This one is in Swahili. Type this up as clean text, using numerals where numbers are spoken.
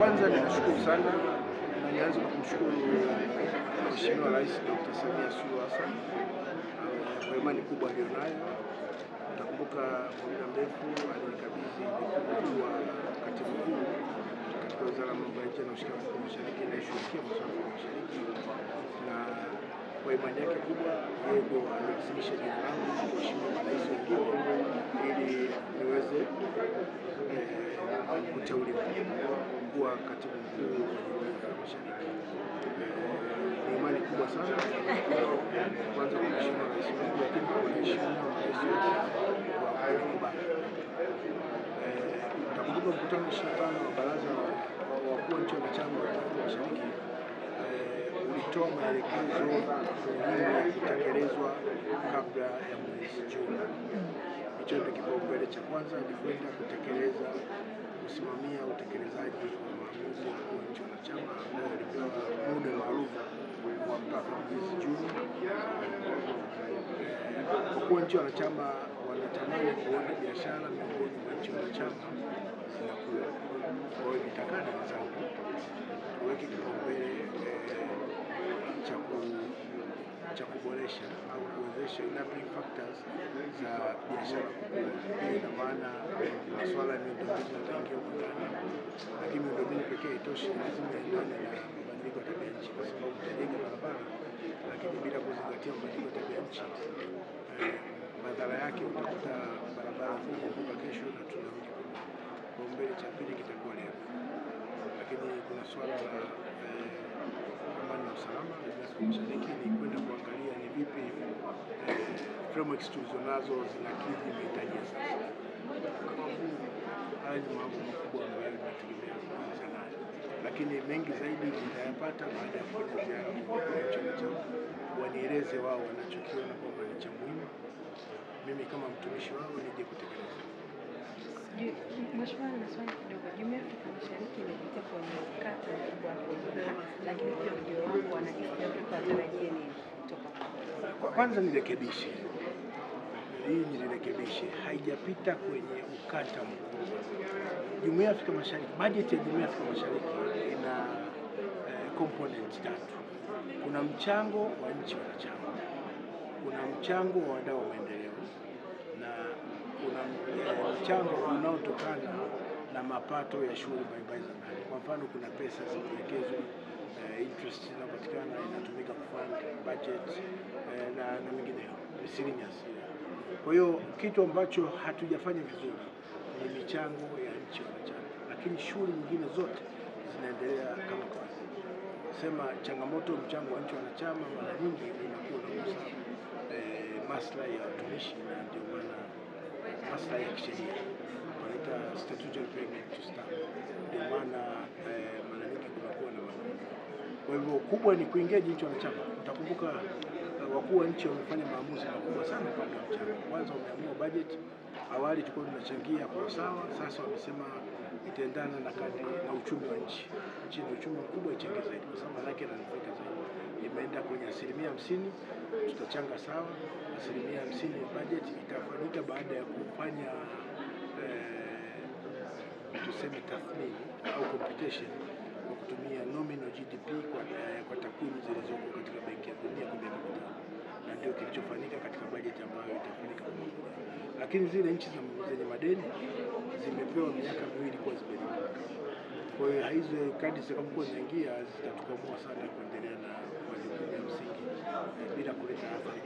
Kwanza ninashukuru sana na nianze kwa kumshukuru Mheshimiwa Rais Dr. Samia Suluhu Hassan kwa imani kubwa aliyonayo. Nakumbuka kwa muda mrefu alinikabidhi jukumu la katibu mkuu katika Wizara ya Mambo ya Nje na Ushirikiano wa Afrika Mashariki inayoshughulikia masuala ya Mashariki, na kwa imani yake kubwa yeye ndio aliwasilisha jina langu kwa Mheshimiwa Rais wengine ili niweze kuteuliwa kuwa katibu mkuu wa Afrika Mashariki. Ni imani kubwa sana kwanza kwa Mheshimiwa Rais wangu, lakini kwa Mheshimiwa Rais wa kukubali. Utakumbuka mkutano 25 wa Baraza la Wakuu wa Nchi Wanachama wa Afrika Mashariki ulitoa maelekezo muhimu ya kutekelezwa kabla ya mwezi Juni. Hicho ndio kipaumbele cha kwanza, ni kwenda kutekeleza kusimamia utekelezaji wa maamuzi ya wakuu wa nchi wanachama ambao walipewa muda maalum wa mpaka mwezi Juni. Wakuu wa nchi wanachama wanatamani kuona biashara miongoni mwa nchi wanachama zinakuwa. Kwa hiyo nitakana wenzangu tuweke kipaumbele cha kuboresha au kuwezesha enabling factors za biashara kukua. Hii ina maana masuala ya miundombinu yataingia huko ndani, lakini miundombinu pekee haitoshi, lazima iendane na mabadiliko ya tabia nchi, kwa sababu utajenga barabara lakini bila kuzingatia mabadiliko ya tabia nchi, madhara yake utakuta barabara zinaanguka kesho na tunarudi kule. Kipaumbele cha pili kitakuwa leo, lakini kuna swala la amani na usalama na Afrika Mashariki, ni kwenda kuangalia ni vipi frameworks tulizonazo zinakidhi mahitaji ya sasa. Haya ni mambo makubwa ambayo tunategemea kuanza nayo, lakini mengi zaidi nitayapata baada ya kufanya ziara kwa nchi wanachama, wanieleze wao wanachokiona kwamba ni cha muhimu, mimi kama mtumishi wao nije kutekeleza. Mheshimiwa, na swali kidogo. Jumuiya ya Afrika Mashariki imepita kwenye mkakati mkubwa wa kuondoa, lakini pia ujio wangu wana East Africa watarajie nini kutoka kwako? Kwanza nirekebishe haijapita kwenye ukata mkubwa. Jumuiya ya Afrika Mashariki, bajeti ya Jumuiya ya Afrika Mashariki ina component tatu. Kuna mchango wa nchi wanachama, kuna mchango wa wadau wa maendeleo, na kuna mchango unaotokana na mapato ya shughuli mbalimbali za ndani. Kwa mfano, kuna pesa zimewekezwa, interest inapatikana inatumika kufund budget na mengineyo, miscellaneous. Kwa hiyo kitu ambacho hatujafanya vizuri ni michango ya nchi wanachama, lakini shughuli nyingine zote zinaendelea kama kawaida. Sema changamoto mchango wa nchi wanachama mara nyingi unakuwa unagusa maslahi ya watumishi, na ndio maana maslahi ya kisheria wanaita statutory payment to staff, ndio maana mara nyingi kunakuwa na maneno. Kwa hivyo kubwa ni kuingia nchi wanachama. Utakumbuka wakuu wa nchi wamefanya maamuzi makubwa sana upande wa mchango. Kwanza wameamua budget, awali tulikuwa tunachangia kwa sawa, sasa wamesema itaendana na kadri na uchumi wa nchi. Nchi ni uchumi mkubwa, ichange zaidi kwa sababu lake inanufaika zaidi. Imeenda kwenye 50%, tutachanga sawa. 50% ya budget itafanyika baada ya kufanya tuseme tathmini au computation kwa kutumia nominal GDP kwa takwimu zilizoko katika Benki ya Dunia kwa miaka mitano, na ndio kilichofanyika katika bajeti ambayo itafanyika kwa mwaka. Lakini zile nchi zenye madeni zimepewa miaka miwili kwa zimelipa. Kwa hiyo hizo kadi zitakapokuwa zinaingia zitatukamua sana kuendelea na majukumu ya msingi bila kuleta athari